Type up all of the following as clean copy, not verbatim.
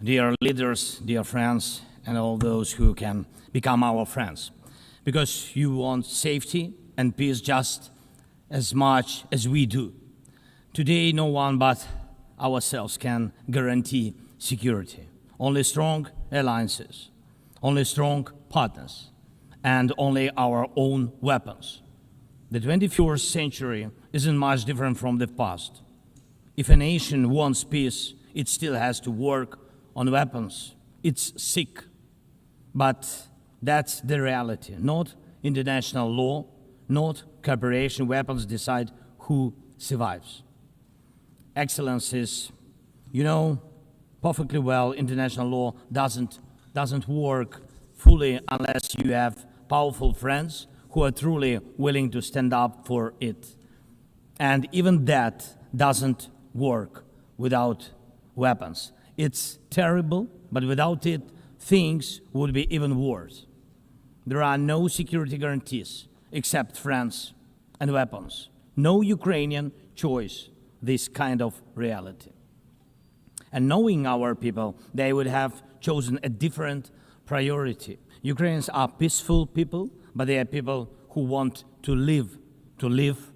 dear leaders, dear friends, and all those who can become our friends, because you want safety and peace just as much as we do. Today, no one but ourselves can guarantee security. Only strong alliances, only strong partners, and only our own weapons. The 21st century isn't much different from the past. If a nation wants peace, it still has to work on weapons. It's sick. But that's the reality. Not international law, not cooperation. Weapons decide who survives. Excellencies, you know perfectly well international law doesn't work fully unless you have powerful friends who are truly willing to stand up for it. And even that doesn't work without weapons. It's terrible, but without it, things would be even worse. There are no security guarantees except friends and weapons. No Ukrainian choice this kind of reality. And knowing our people, they would have chosen a different priority. Ukrainians are peaceful people, but they are people who want to live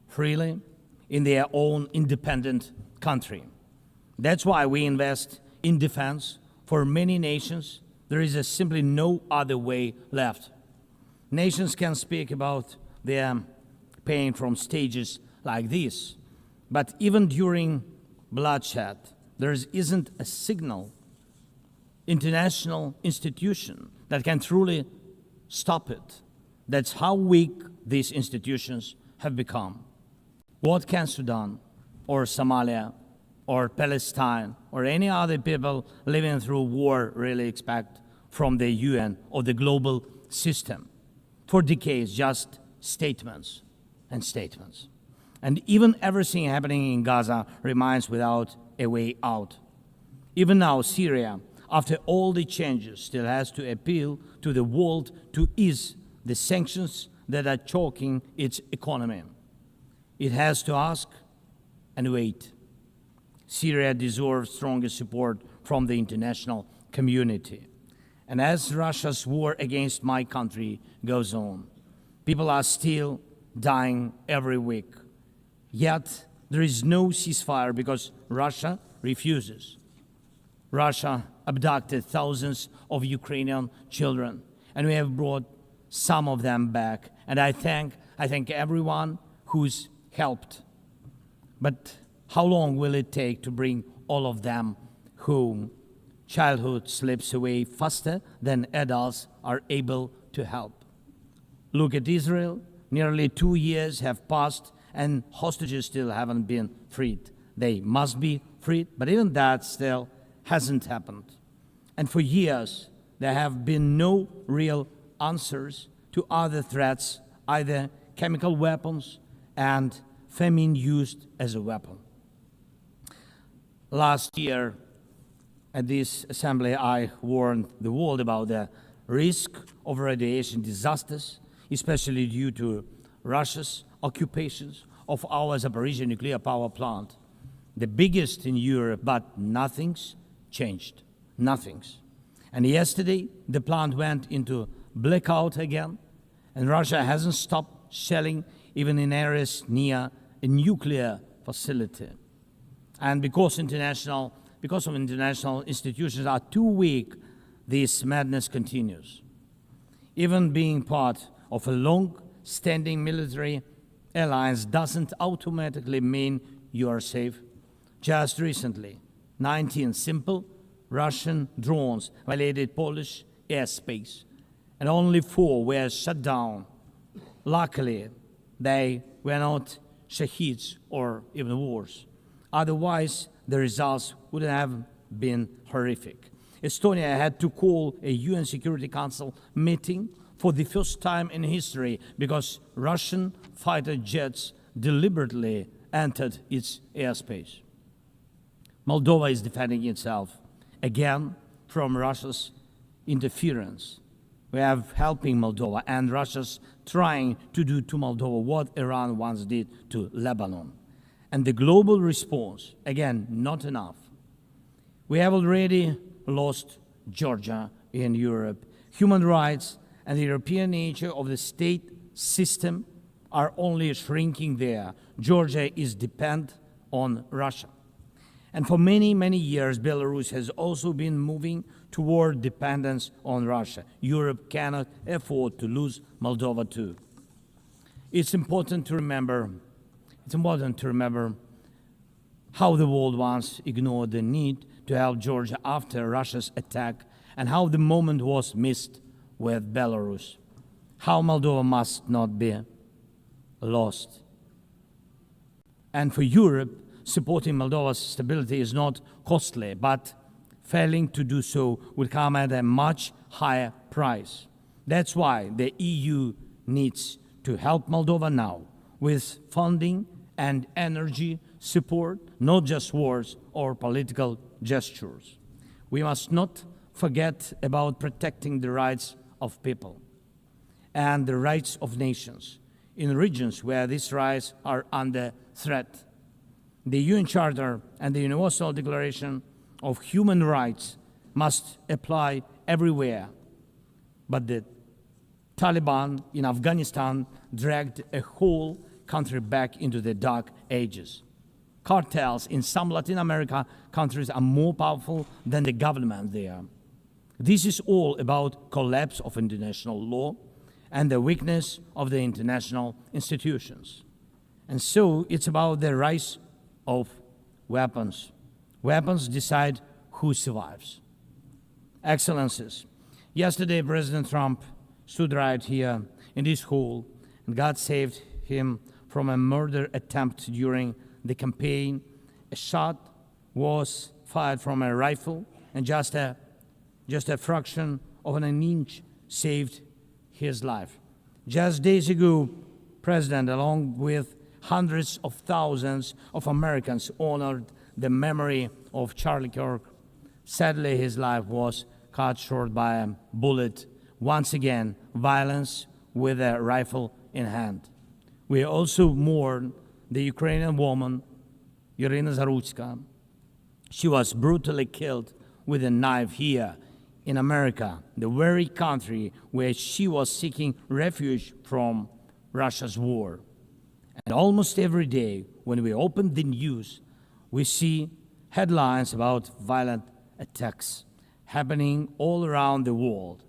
freely in their own independent country. That's why we invest in defense. For many nations, there is simply no other way left. Nations can speak about their pain from stages like this, but even during bloodshed, there isn't a single international institution that can truly stop it. That's how weak these institutions have become. What can Sudan or Somalia or Palestine or any other people living through war really expect from the UN or the global system? For decades, just statements and statements. And even everything happening in Gaza remains without a way out. Even now, Syria, after all the changes, still has to appeal to the world to ease the sanctions that are choking its economy. It has to ask and wait. Syria deserves stronger support from the international community. And as Russia's war against my country goes on, people are still dying every week. Yet there is no ceasefire because Russia refuses. Russia abducted thousands of Ukrainian children, and we have brought some of them back. And I thank everyone who's helped. But how long will it take to bring all of them home? Childhood slips away faster than adults are able to help. Look at Israel. Nearly 2 years have passed and hostages still haven't been freed. They must be freed, but even that still hasn't happened. And for years, there have been no real answers to other threats, either chemical weapons and famine used as a weapon. Last year, at this assembly, I warned the world about the risk of radiation disasters, especially due to Russia's occupations of our Zaporizhzhia nuclear power plant, the biggest in Europe, but nothing's changed. Nothing's. And yesterday, the plant went into blackout again, and Russia hasn't stopped shelling even in areas near a nuclear facility. And because of international institutions are too weak, this madness continues. Even being part of a long-standing military alliance doesn't automatically mean you are safe. Just recently, 19 simple Russian drones violated Polish airspace, and only 4 were shut down. Luckily, they were not Shaheeds or even worse. Otherwise, the results would have been horrific. Estonia had to call a UN Security Council meeting for the first time in history because Russian fighter jets deliberately entered its airspace. Moldova is defending itself again from Russia's interference. We are helping Moldova, and Russia's trying to do to Moldova what Iran once did to Lebanon. And the global response, again, not enough. We have already lost Georgia in Europe. Human rights and the European nature of the state system are only shrinking there. Georgia is dependent on Russia. And for many, many years, Belarus has also been moving toward dependence on Russia. Europe cannot afford to lose Moldova too. It's important to remember how the world once ignored the need to help Georgia after Russia's attack, and how the moment was missed with Belarus. How Moldova must not be lost. And for Europe, supporting Moldova's stability is not costly, but failing to do so would come at a much higher price. That's why the EU needs to help Moldova now with funding and energy support, not just words or political gestures. We must not forget about protecting the rights of people and the rights of nations in regions where these rights are under threat. The UN Charter and the Universal Declaration of Human Rights must apply everywhere. But the Taliban in Afghanistan dragged a whole country back into the dark ages. Cartels in some Latin America countries are more powerful than the government there. This is all about collapse of international law and the weakness of the international institutions. And so it's about the rise of weapons. Weapons decide who survives. Excellencies, yesterday President Trump stood right here in this hall, and God saved him from a murder attempt during the campaign. A shot was fired from a rifle, and just a fraction of an inch saved his life. Just days ago, President, along with hundreds of thousands of Americans, honored the memory of Charlie Kirk. Sadly, his life was cut short by a bullet. Once again, violence with a rifle in hand. We also mourn the Ukrainian woman, Irina Zarutska. She was brutally killed with a knife here in America, the very country where she was seeking refuge from Russia's war. And almost every day, when we open the news, we see headlines about violent attacks happening all around the world.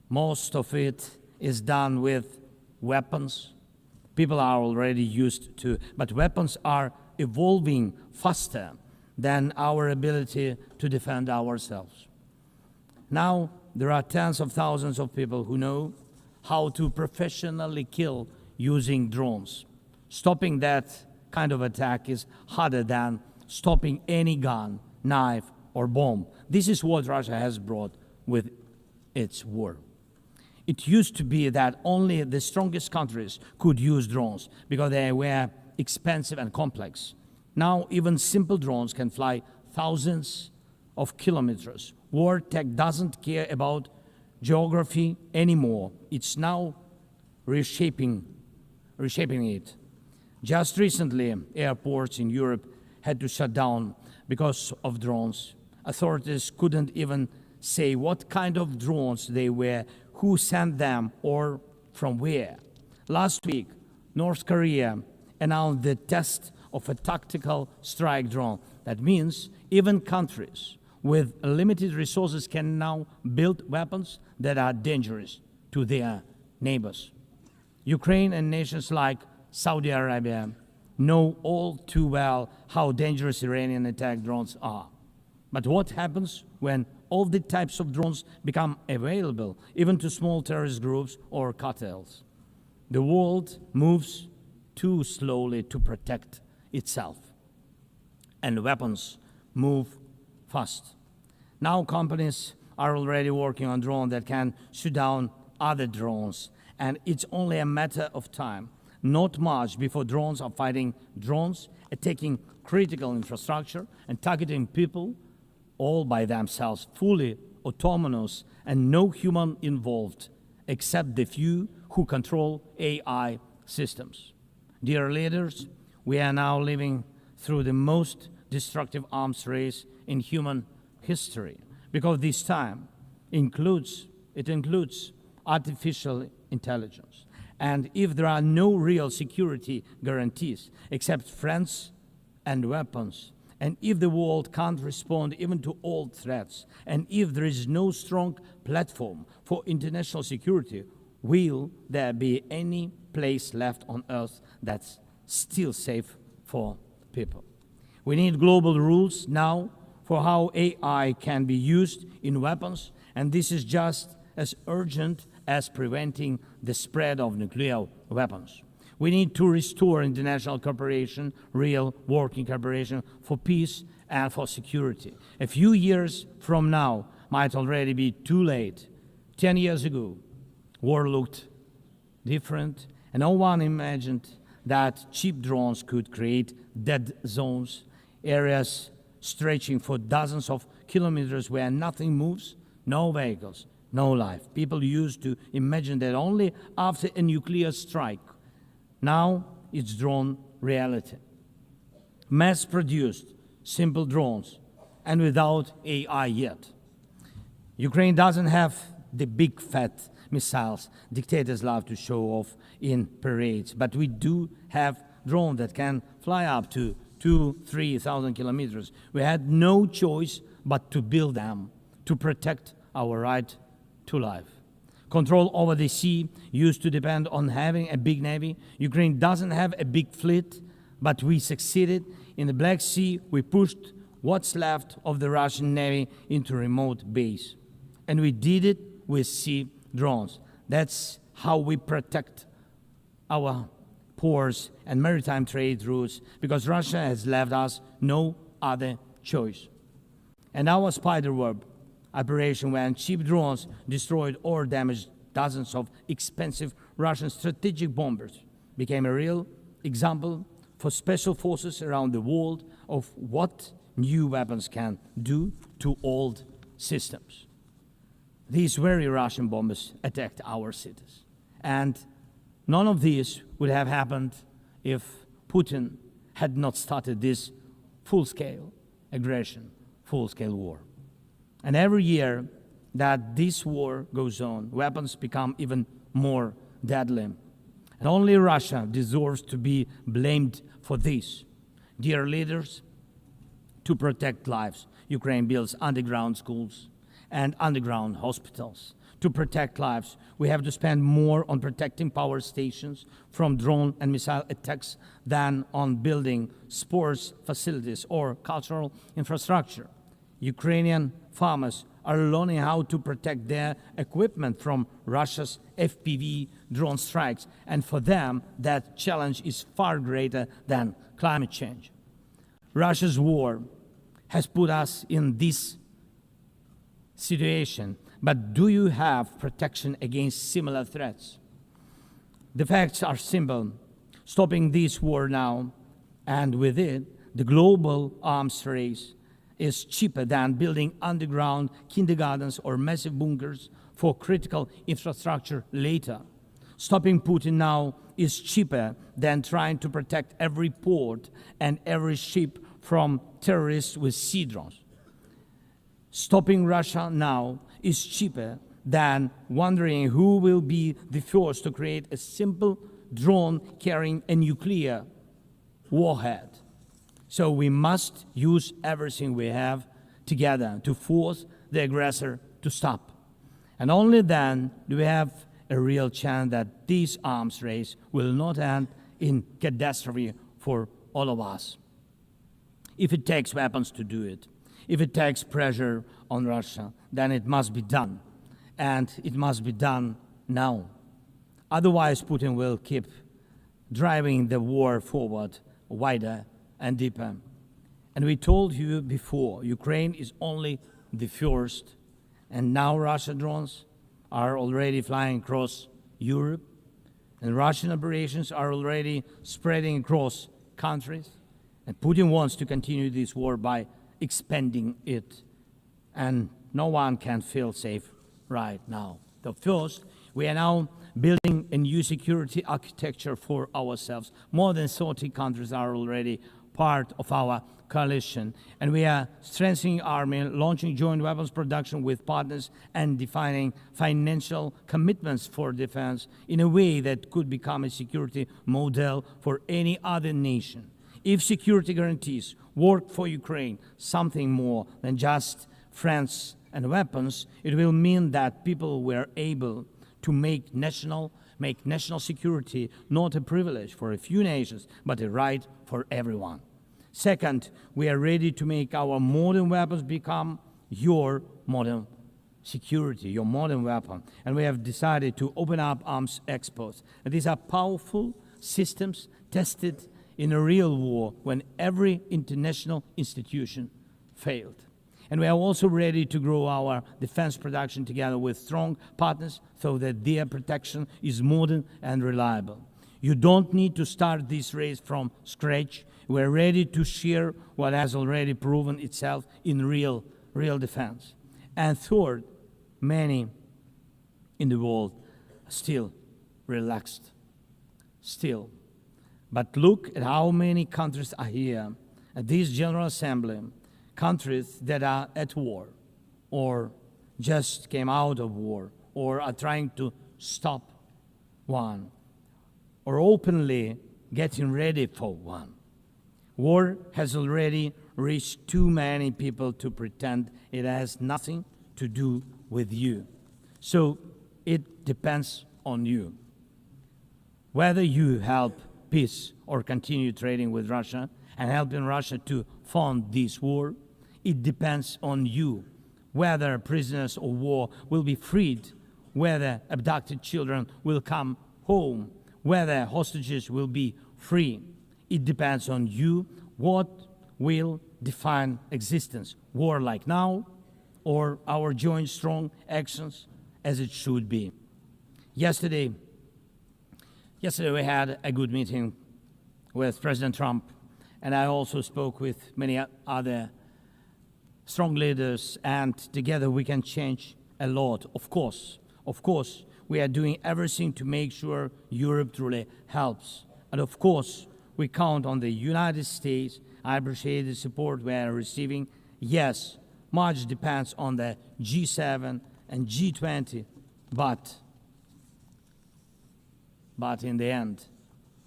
Most of it is done with weapons. People are already used to, but weapons are evolving faster than our ability to defend ourselves. Now, there are tens of thousands of people who know how to professionally kill using drones. Stopping that kind of attack is harder than stopping any gun, knife, or bomb. This is what Russia has brought with its war. It used to be that only the strongest countries could use drones because they were expensive and complex. Now, even simple drones can fly thousands of kilometers. War tech doesn't care about geography anymore. It's now reshaping it. Just recently, airports in Europe had to shut down because of drones. Authorities couldn't even say what kind of drones they were, who sent them, or from where. Last week, North Korea announced the test of a tactical strike drone. That means even countries with limited resources can now build weapons that are dangerous to their neighbors. Ukraine and nations like Saudi Arabia know all too well how dangerous Iranian attack drones are. But what happens when all the types of drones become available, even to small terrorist groups or cartels? The world moves too slowly to protect itself, and weapons move fast. Now companies are already working on drones that can shoot down other drones, and it's only a matter of time, not much, before drones are fighting drones, attacking critical infrastructure, and targeting people all by themselves, fully autonomous and no human involved, except the few who control AI systems. Dear leaders, we are now living through the most destructive arms race in human history, because this time includes artificial intelligence. And if there are no real security guarantees except friends and weapons, and if the world can't respond even to old threats, and if there is no strong platform for international security, will there be any place left on Earth that's still safe for people? We need global rules now for how AI can be used in weapons, and this is just as urgent as preventing the spread of nuclear weapons. We need to restore international cooperation, real working cooperation for peace and for security. A few years from now might already be too late. 10 years ago, war looked different, and no one imagined that cheap drones could create dead zones, areas stretching for dozens of kilometers where nothing moves, no vehicles, no life. People used to imagine that only after a nuclear strike. Now it's drawn reality. Mass-produced, simple drones, and without AI yet. Ukraine doesn't have the big fat missiles dictators love to show off in parades, but we do have drones that can fly up to 2,000-3,000 kilometers. We had no choice but to build them to protect our right to life. Control over the sea used to depend on having a big navy. Ukraine doesn't have a big fleet, but we succeeded. In the Black Sea, we pushed what's left of the Russian navy into remote base. And we did it with sea drones. That's how we protect our ports and maritime trade routes, because Russia has left us no other choice. And our spiderweb operation, when cheap drones destroyed or damaged dozens of expensive Russian strategic bombers, became a real example for special forces around the world of what new weapons can do to old systems. These very Russian bombers attacked our cities. And none of this would have happened if Putin had not started this full-scale aggression, full-scale war. And every year that this war goes on, weapons become even more deadly. And only Russia deserves to be blamed for this. Dear leaders, to protect lives, Ukraine builds underground schools and underground hospitals. To protect lives, we have to spend more on protecting power stations from drone and missile attacks than on building sports facilities or cultural infrastructure. Ukrainian farmers are learning how to protect their equipment from Russia's FPV drone strikes, and for them, that challenge is far greater than climate change. Russia's war has put us in this situation, but do you have protection against similar threats? The facts are simple. Stopping this war now, and with it, the global arms race, is cheaper than building underground kindergartens or massive bunkers for critical infrastructure later. Stopping Putin now is cheaper than trying to protect every port and every ship from terrorists with sea drones. Stopping Russia now is cheaper than wondering who will be the first to create a simple drone carrying a nuclear warhead. So we must use everything we have together to force the aggressor to stop. And only then do we have a real chance that this arms race will not end in catastrophe for all of us. If it takes weapons to do it, if it takes pressure on Russia, then it must be done. And it must be done now. Otherwise, Putin will keep driving the war forward wider and deeper. And we told you before, Ukraine is only the first, and now Russian drones are already flying across Europe, and Russian operations are already spreading across countries, and Putin wants to continue this war by expanding it, and no one can feel safe right now. So first, we are now building a new security architecture for ourselves. More than 30 countries are already part of our coalition. And we are strengthening arme, launching joint weapons production with partners, and defining financial commitments for defense in a way that could become a security model for any other nation. If security guarantees work for Ukraine, something more than just friends and weapons, it will mean that people were able to make national security not a privilege for a few nations, but a right for everyone. Second, we are ready to make our modern weapons become your modern security, your modern weapon. And we have decided to open up arms exports. And these are powerful systems tested in a real war when every international institution failed. And we are also ready to grow our defense production together with strong partners so that their protection is modern and reliable. You don't need to start this race from scratch. We're ready to share what has already proven itself in real defense. And third, many in the world are still relaxed. Still. But look at how many countries are here at this General Assembly, countries that are at war, or just came out of war, or are trying to stop one, or openly getting ready for one. War has already reached too many people to pretend it has nothing to do with you. So it depends on you. Whether you help peace or continue trading with Russia and helping Russia to fund this war, it depends on you. Whether prisoners of war will be freed, whether abducted children will come home, whether hostages will be free. It depends on you. What will define existence? War like now, or our joint strong actions as it should be? Yesterday we had a good meeting with President Trump, and I also spoke with many other strong leaders, and together we can change a lot. Of course, we are doing everything to make sure Europe truly helps. And of course, we count on the United States. I appreciate the support we are receiving. Yes, much depends on the G7 and G20, but in the end,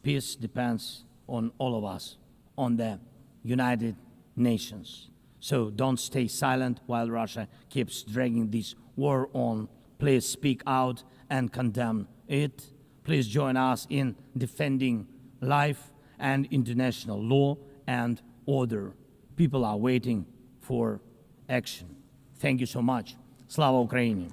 peace depends on all of us, on the United Nations. So don't stay silent while Russia keeps dragging this war on. Please speak out and condemn it. Please join us in defending life and international law and order. People are waiting for action. Thank you so much. Slava Ukraini!